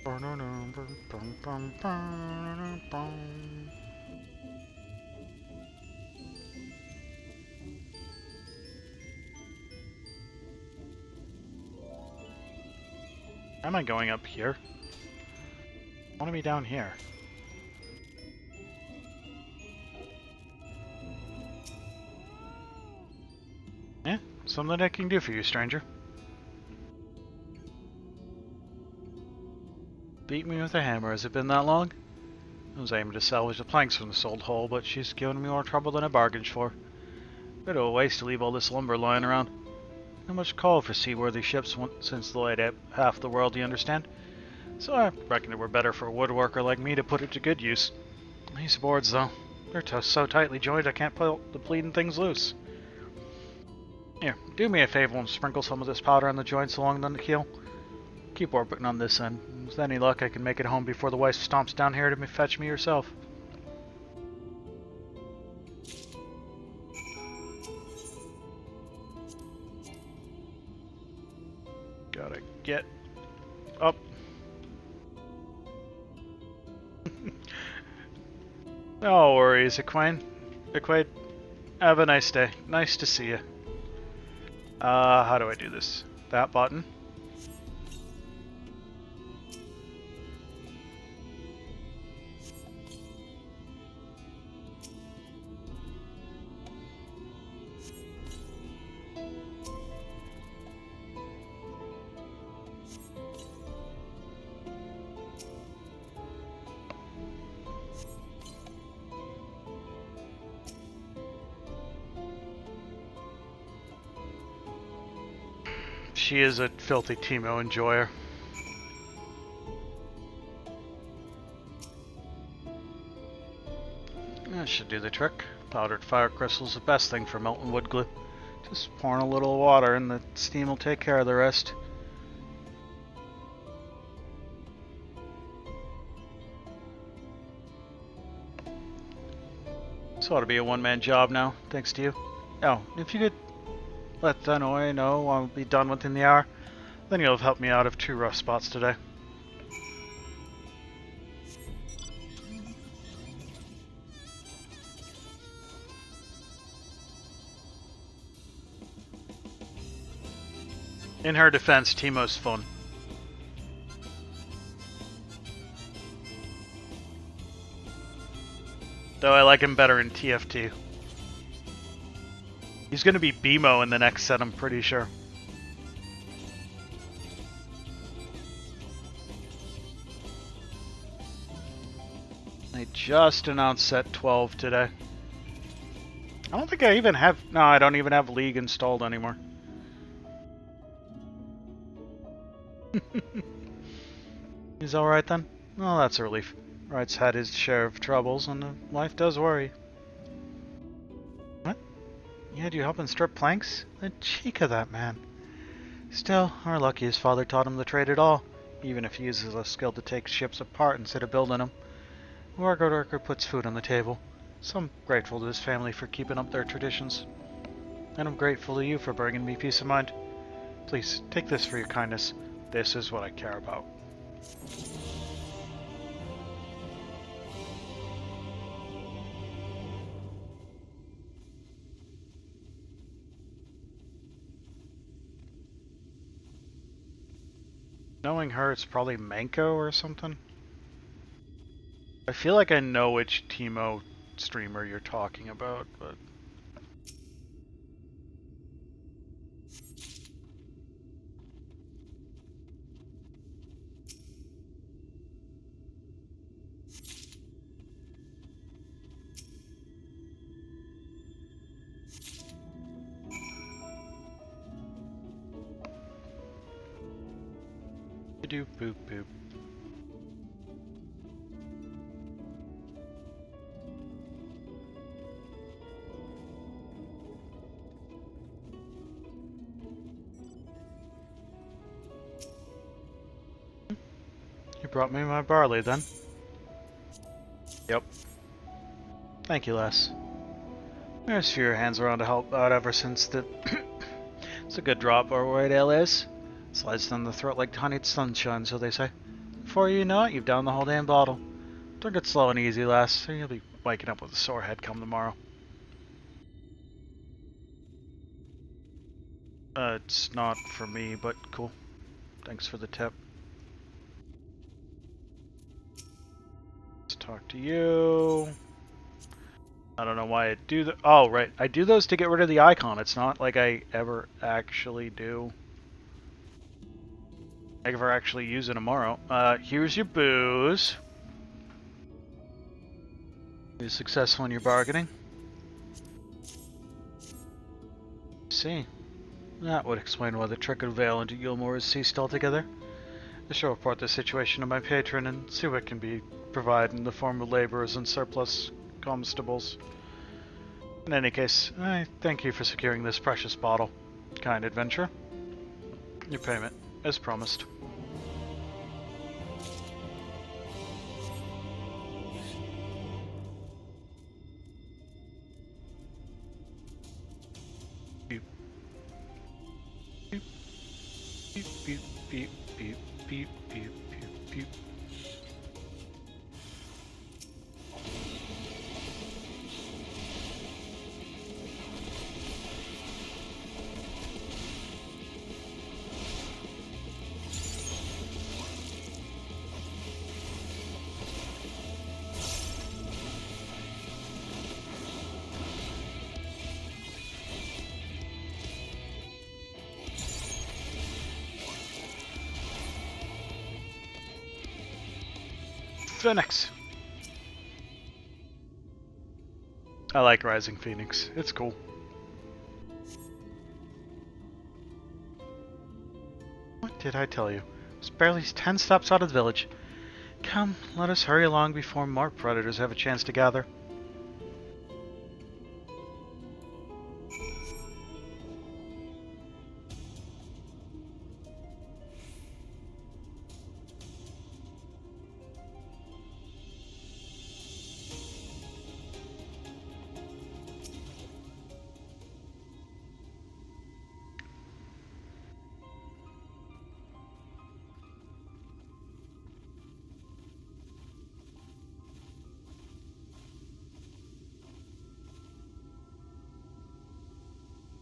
Am I going up here? I want to be down here. Yeah, something I can do for you, stranger. Beat me with a hammer. Has it been that long? I was aiming to salvage the planks from this old hole, but she's given me more trouble than I bargained for. Bit of a waste to leave all this lumber lying around. Not much call for seaworthy ships since the late half the world, you understand? So I reckon it were better for a woodworker like me to put it to good use. These boards, though, they're so tightly jointed I can't pull the bleeding things loose. Here, do me a favor and sprinkle some of this powder on the joints along the keel. Keep working on this end. With any luck, I can make it home before the wife stomps down here to fetch me herself. Gotta get up. No worries, Equine. Equine, have a nice day. Nice to see you. How do I do this? That button. She is a filthy Teemo enjoyer. That should do the trick. Powdered fire crystal's the best thing for melting wood glue. Just pouring a little water and the steam will take care of the rest. This ought to be a one-man job now, thanks to you. Oh, if you could let Danoy know I'll be done within the hour, then you'll have helped me out of 2 rough spots today. In her defense, Teemo's fun. Though I like him better in TFT. He's gonna be BMO in the next set, I'm pretty sure. They just announced set 12 today. I don't think I even have... No, I don't even have League installed anymore. He's alright then? Well, that's a relief. Wright's had his share of troubles, and life does worry. What? You had you helping strip planks? The cheek of that man. Still, we're lucky his father taught him the trade at all, even if he uses a skill to take ships apart instead of building them. Hrothgar puts food on the table, so I'm grateful to his family for keeping up their traditions. And I'm grateful to you for bringing me peace of mind. Please, take this for your kindness. This is what I care about. Knowing her, it's probably Manko or something. I feel like I know which Teemo streamer you're talking about, but... Doop boop boop. You brought me my barley then? Yep. Thank you, Les. There's fewer hands around to help out ever since the... It's a good drop, our white ale is. Slides down the throat like honeyed sunshine, so they say. Before you know it, you've downed the whole damn bottle. Drink it slow and easy, lass, or you'll be waking up with a sore head come tomorrow. It's not for me, but cool. Thanks for the tip. Let's talk to you. I don't know why I do that. Oh, right. I do those to get rid of the icon. It's not like I ever actually do. I ever actually use it tomorrow. Here's your booze. Are you successful in your bargaining? See. That would explain why the trick of Vale into Yulmore has ceased altogether. I shall report the situation to my patron and see what can be provided in the form of laborers and surplus constables. In any case, I thank you for securing this precious bottle. Kind adventure. Your payment, as promised. Beep. Beep. Beep, beep, beep, beep, beep, beep, beep, beep. Phoenix. I like Rising Phoenix. It's cool. What did I tell you? It's barely 10 steps out of the village. Come, let us hurry along before more predators have a chance to gather.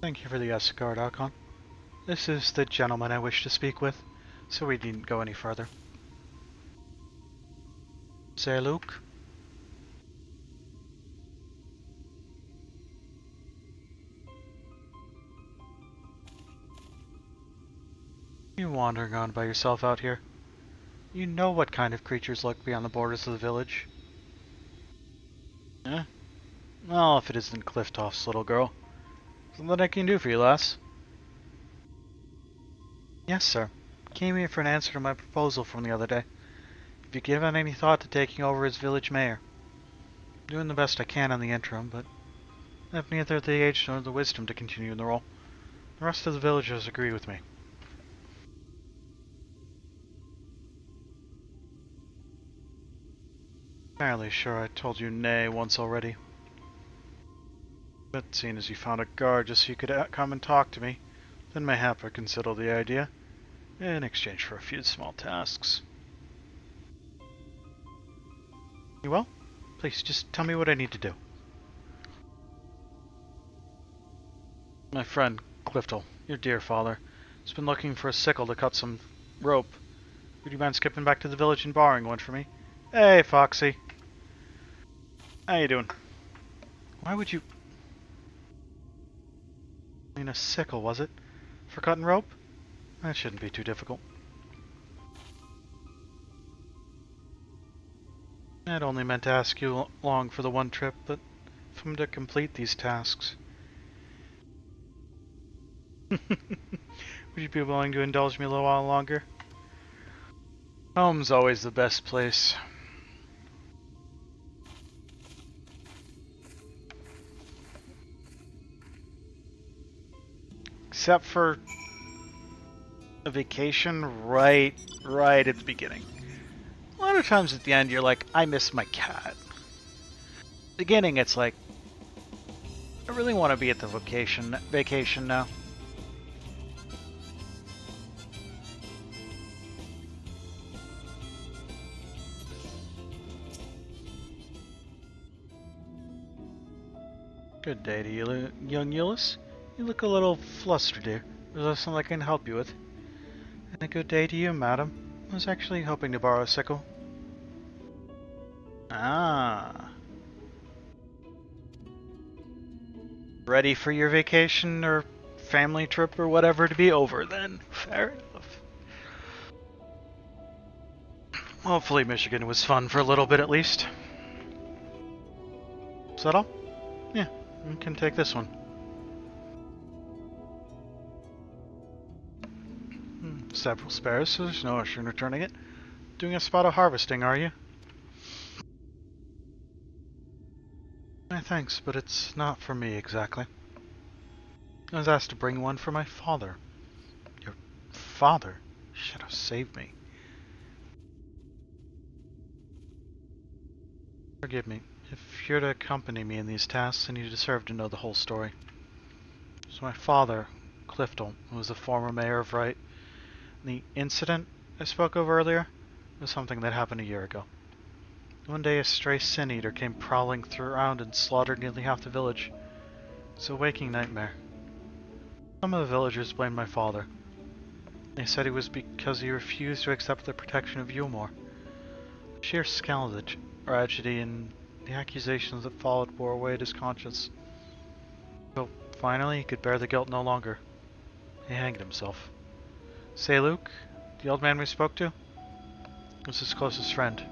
Thank you for the escort, Archon. This is the gentleman I wish to speak with, so we needn't go any further. Say, Luke. You wandering on by yourself out here? You know what kind of creatures lurk beyond the borders of the village. Eh? Well, if it isn't Cliftoff's little girl. Something I can do for you, lass. Yes, sir. Came here for an answer to my proposal from the other day. Have you given any thought to taking over as village mayor? I'm doing the best I can in the interim, but I have neither the age nor the wisdom to continue in the role. The rest of the villagers agree with me. Fairly sure I told you nay once already. But seeing as you found a guard just so you could come and talk to me, then mayhap I consider the idea, in exchange for a few small tasks. You will? Please, just tell me what I need to do. My friend, Cliftel, your dear father, has been looking for a sickle to cut some rope. Would you mind skipping back to the village and borrowing one for me? Hey, Foxy. How you doing? Why would you... I mean, a sickle, was it? For cutting rope? That shouldn't be too difficult. I'd only meant to ask you along for the one trip, but if I'm to complete these tasks... Would you be willing to indulge me a little while longer? Home's always the best place. Except for a vacation right at the beginning. A lot of times at the end you're like, I miss my cat. Beginning it's like, I really want to be at the vacation now. Good day to you, young Euless. You look a little flustered, dear. Is there something I can help you with? And a good day to you, madam. I was actually hoping to borrow a sickle. Ah. Ready for your vacation or family trip or whatever to be over then. Fair enough. Hopefully Michigan was fun for a little bit at least. Is that all? Yeah, you can take this one. Several spares, so there's no issue in returning it. Doing a spot of harvesting, are you? Thanks, but it's not for me exactly. I was asked to bring one for my father. Your father? Should have saved me. Forgive me. If you're to accompany me in these tasks, then you deserve to know the whole story. So my father, Clifton, was the former mayor of Wright. The incident I spoke of earlier was something that happened a year ago. One day a stray sin-eater came prowling around and slaughtered nearly half the village. It's a waking nightmare. Some of the villagers blamed my father. They said it was because he refused to accept the protection of Yulmore. The sheer scale of the tragedy and the accusations that followed bore away at his conscience. So finally he could bear the guilt no longer. He hanged himself. Say Luke, the old man we spoke to, was his closest friend.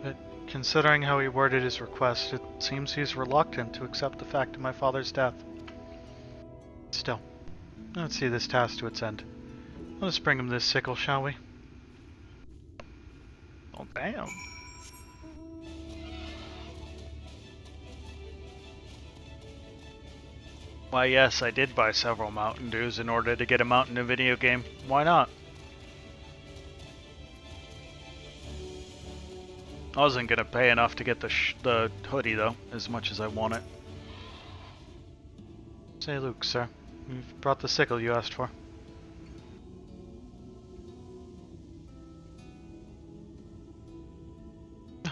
But considering how he worded his request, it seems he's reluctant to accept the fact of my father's death. Still, let's see this task to its end. Let us bring him this sickle, shall we? Oh, damn. Why, yes, I did buy several Mountain Dews in order to get a mount in a video game. Why not? I wasn't gonna pay enough to get the hoodie, though, as much as I want it. Say, Luke, sir, you've brought the sickle you asked for.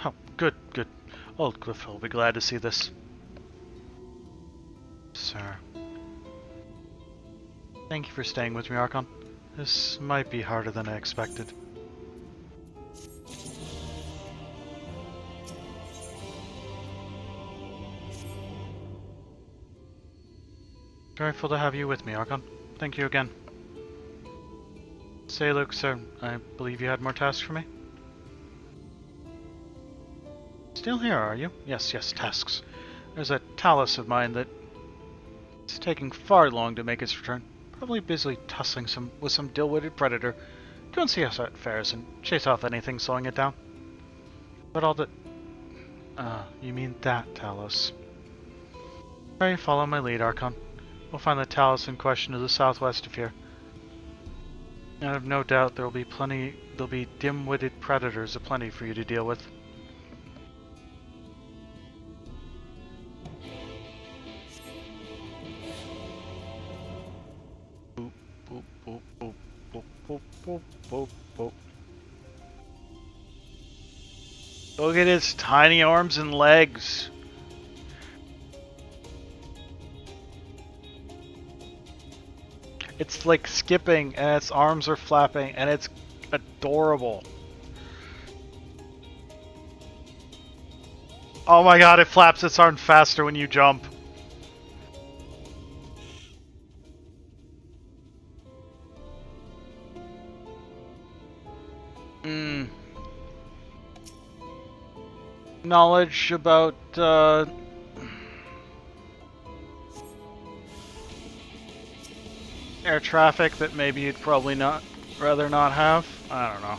Oh, good, good. Old Cliff will be glad to see this. Sir. Thank you for staying with me, Archon. This might be harder than I expected. Grateful to have you with me, Archon. Thank you again. Say, Luke, sir, I believe you had more tasks for me? Still here, are you? Yes, tasks. There's a talus of mine that it's taking far long to make its return. Probably busily tussling with some dill-witted predator. Go and see us at fairs and chase off anything slowing it down. But all the... you mean that talus. Pray follow my lead, Archon. We'll find the talus in question to the southwest of here. I have no doubt there'll be dim-witted predators aplenty for you to deal with. Boop, boop, boop, boop, boop, boop, boop, boop, boop. Look at his tiny arms and legs. It's like skipping and its arms are flapping and it's adorable. Oh my god, it flaps its arms faster when you jump. Knowledge about, air traffic that maybe you'd probably rather not have? I don't know.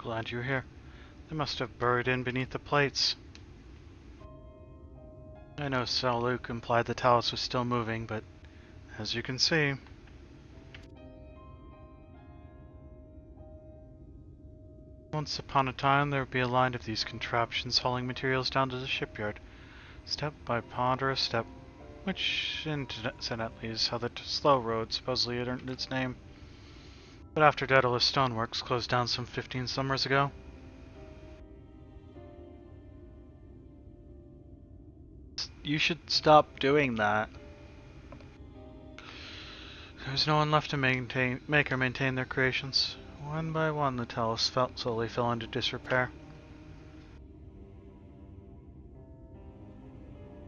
Glad you're here. They must have burrowed in beneath the plates. I know Sir Luke implied the Talus was still moving, but as you can see... Once upon a time, there would be a line of these contraptions hauling materials down to the shipyard, step by ponderous step, which incidentally is how the slow road supposedly earned its name. But after Daedalus Stoneworks closed down some 15 summers ago, you should stop doing that. There's no one left to make or maintain their creations. One by one, the Talus slowly fell into disrepair.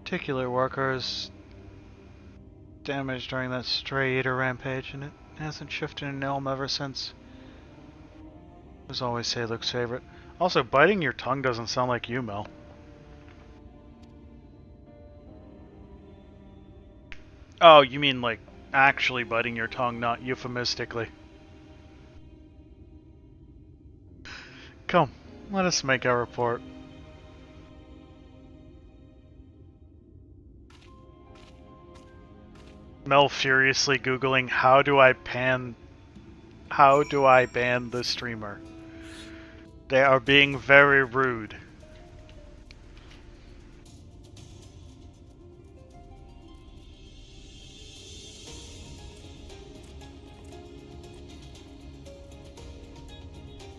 Particular workers damaged during that Stray Eater rampage, and it hasn't shifted in Elm ever since. It was always Sir Luke's favorite. Also, biting your tongue doesn't sound like you, Mel. Oh, you mean like actually biting your tongue, not euphemistically. Come, let us make our report. Mel furiously Googling, how do I ban the streamer? They are being very rude.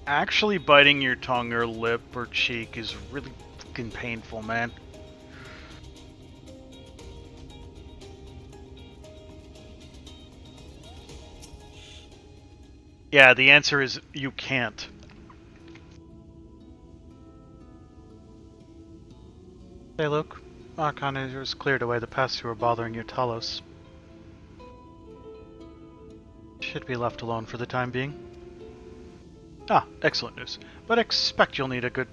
Actually biting your tongue or lip or cheek is really fucking painful, man. Yeah, the answer is you can't. Hey, Luke. Archon has cleared away the pests who were bothering your Talos. Should be left alone for the time being. Ah, excellent news. But expect you'll need a good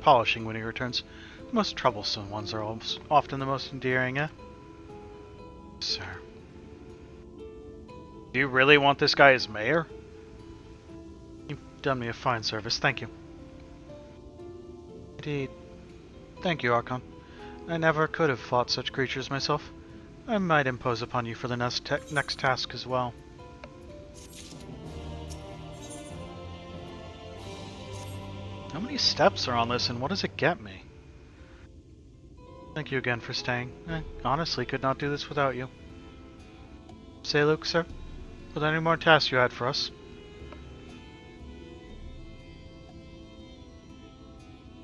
polishing when he returns. The most troublesome ones are often the most endearing, eh? Sir. Do you really want this guy as mayor? You've done me a fine service, thank you. Indeed. Thank you, Archon. I never could have fought such creatures myself. I might impose upon you for the next task as well. How many steps are on this, and what does it get me? Thank you again for staying. I honestly could not do this without you. Say, Luke, sir, were there any more tasks you had for us?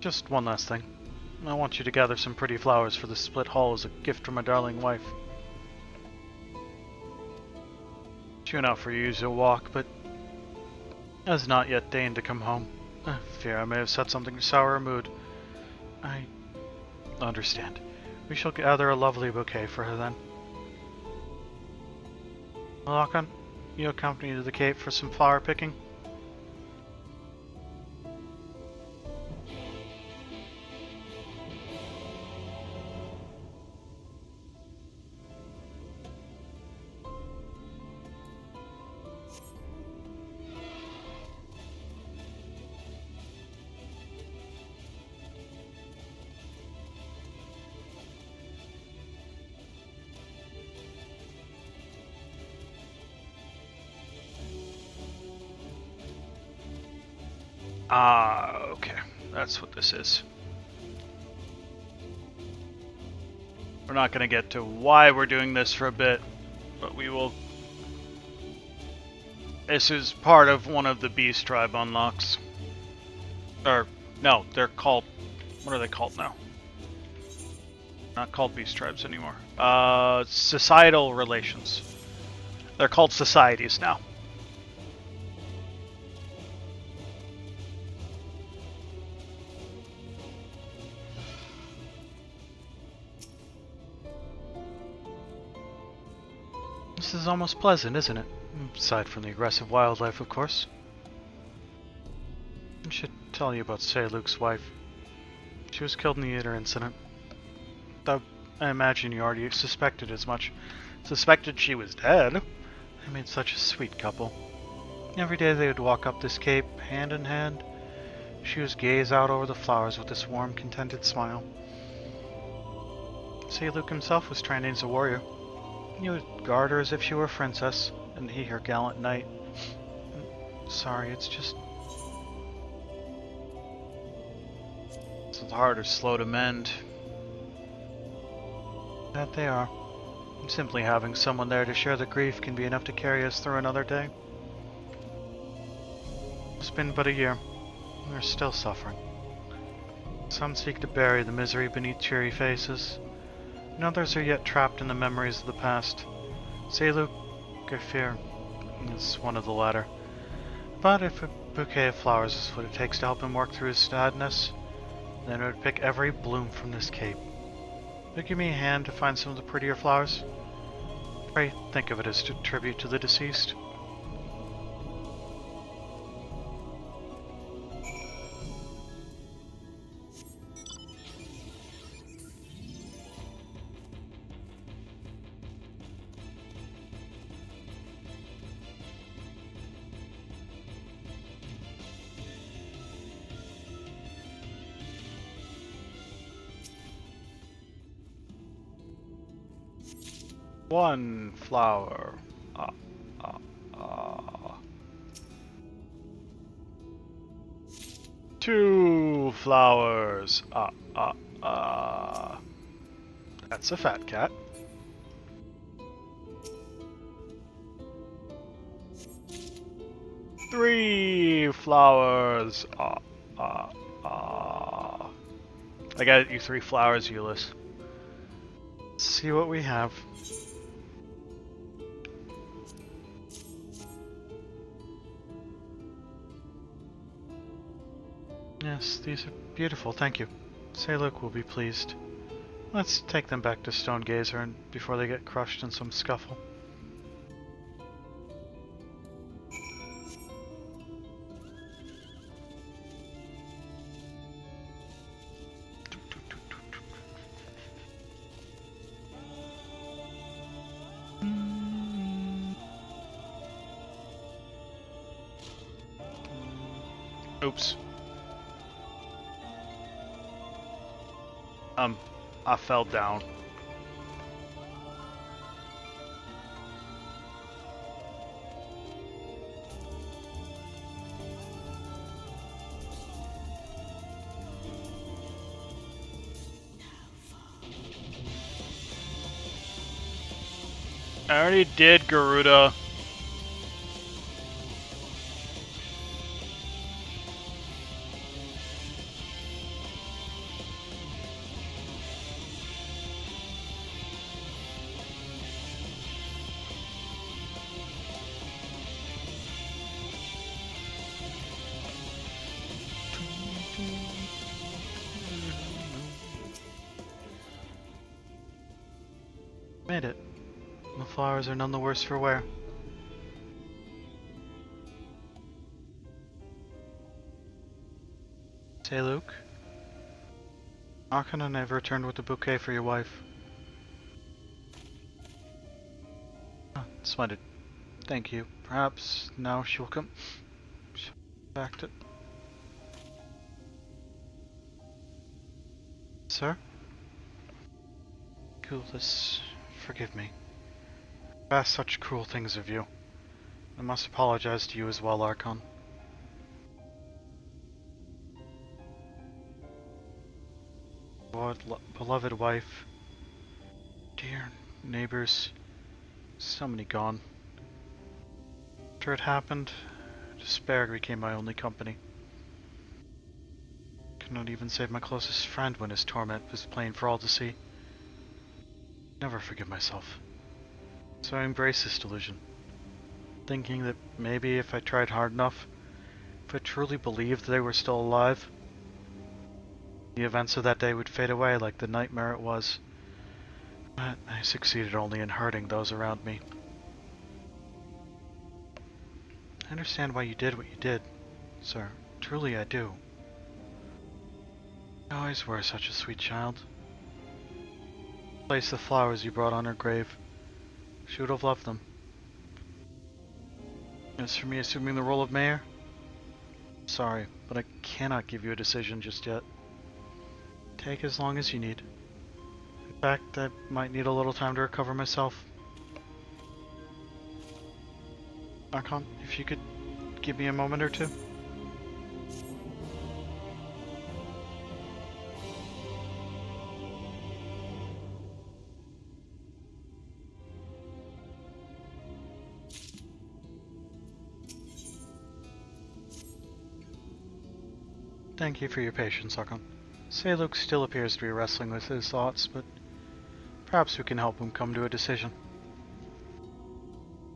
Just one last thing. I want you to gather some pretty flowers for the split hall as a gift from my darling wife. She went out for her usual walk, but has not yet deigned to come home. I fear I may have said something to sour her mood. I understand. We shall gather a lovely bouquet for her then. Malakon, you accompany me to the cave for some flower picking? Ah, okay. That's what this is. We're not going to get to why we're doing this for a bit, but we will... This is part of one of the Beast Tribe unlocks. Or, no, they're called... What are they called now? Not called Beast Tribes anymore. Societal relations. They're called societies now. This is almost pleasant, isn't it? Aside from the aggressive wildlife, of course. I should tell you about Sir Luke's wife. She was killed in the Eater incident. Though I imagine you already suspected as much. Suspected she was dead? I made such a sweet couple. Every day they would walk up this cape, hand in hand. She would gaze out over the flowers with this warm, contented smile. See, Luke himself was trained as a warrior. He would guard her as if she were a princess, and he her gallant knight. Sorry, it's just... It's hard or slow to mend. That they are. Simply having someone there to share the grief can be enough to carry us through another day. It's been but a year. We're still suffering. Some seek to bury the misery beneath cheery faces, and others are yet trapped in the memories of the past. Say, Luke, I fear it's one of the latter. But if a bouquet of flowers is what it takes to help him work through his sadness, then it would pick every bloom from this cape. Would you give me a hand to find some of the prettier flowers? Pray think of it as a tribute to the deceased. One flower. Two flowers. That's a fat cat. Three flowers. I got you 3 flowers, Euless. Let's see what we have. Yes, these are beautiful, thank you. Say Luke will be pleased. Let's take them back to Stonegazer and before they get crushed in some scuffle. Oops. I fell down. I already did, Garuda. Made it. The flowers are none the worse for wear. Say, Luke, how can I never returned with a bouquet for your wife? Ah, splendid. Thank you. Perhaps now she will come back to... Sir? Coolest, forgive me. I've asked such cruel things of you. I must apologize to you as well, Archon. Beloved wife, dear neighbors, so many gone. After it happened, despair became my only company. Could not even save my closest friend when his torment was plain for all to see. Never forgive myself. So I embraced this delusion, thinking that maybe if I tried hard enough, if I truly believed they were still alive, the events of that day would fade away like the nightmare it was. But I succeeded only in hurting those around me. I understand why you did what you did, sir. Truly I do. You always were such a sweet child. Place the flowers you brought on her grave. She would have loved them. As for me assuming the role of mayor, sorry, but I cannot give you a decision just yet. Take as long as you need. In fact, I might need a little time to recover myself. Archon, if you could give me a moment or two. Thank you for your patience, Archon. Saluk still appears to be wrestling with his thoughts, but perhaps we can help him come to a decision.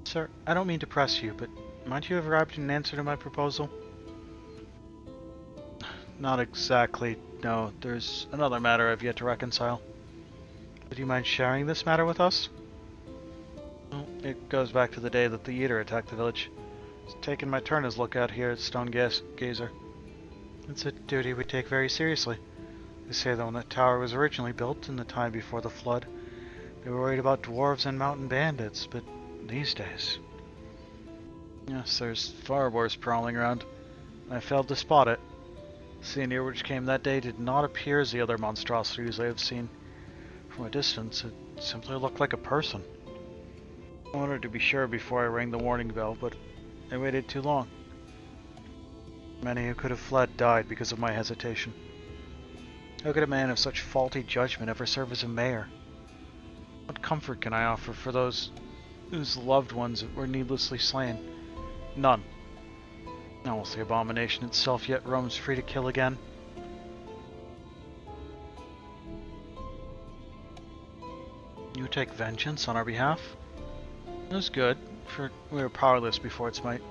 Sir, I don't mean to press you, but might you have arrived in answer to my proposal? Not exactly, no. There's another matter I've yet to reconcile. Would you mind sharing this matter with us? Well, it goes back to the day that the Eater attacked the village. It's taken my turn as lookout here at Stone Gazer. It's a duty we take very seriously. They say that when the tower was originally built, in the time before the flood, they were worried about dwarves and mountain bandits, but these days... Yes, there's far worse prowling around. I failed to spot it. The senior which came that day did not appear as the other monstrosities I have seen. From a distance, it simply looked like a person. I wanted to be sure before I rang the warning bell, but I waited too long. Many who could have fled died because of my hesitation. How could a man of such faulty judgment ever serve as a mayor? What comfort can I offer for those whose loved ones were needlessly slain? None. Now whilst the abomination itself yet roams free to kill again. You take vengeance on our behalf? It was good, for we were powerless before its might.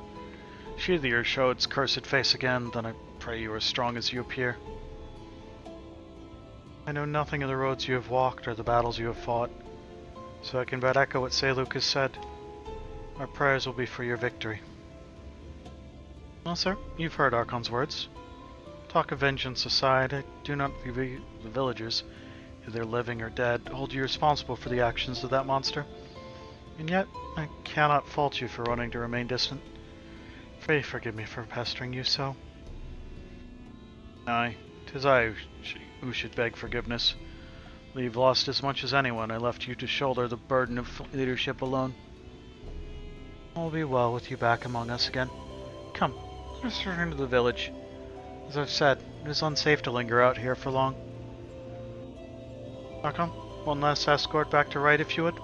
Sheathe the earth show its cursed face again, then I pray you are as strong as you appear. I know nothing of the roads you have walked or the battles you have fought, so I can but echo what Saluk has said. Our prayers will be for your victory. Well, sir, you've heard Archon's words. Talk of vengeance aside, I do not believe the villagers, either living or dead, hold you responsible for the actions of that monster. And yet, I cannot fault you for wanting to remain distant. Pray forgive me for pestering you so. Aye, 'tis I who should beg forgiveness. We've lost as much as anyone. I left you to shoulder the burden of leadership alone. All will be well with you back among us again. Come, let us return to the village. As I've said, it is unsafe to linger out here for long. Archon, one last escort back to Right if you would.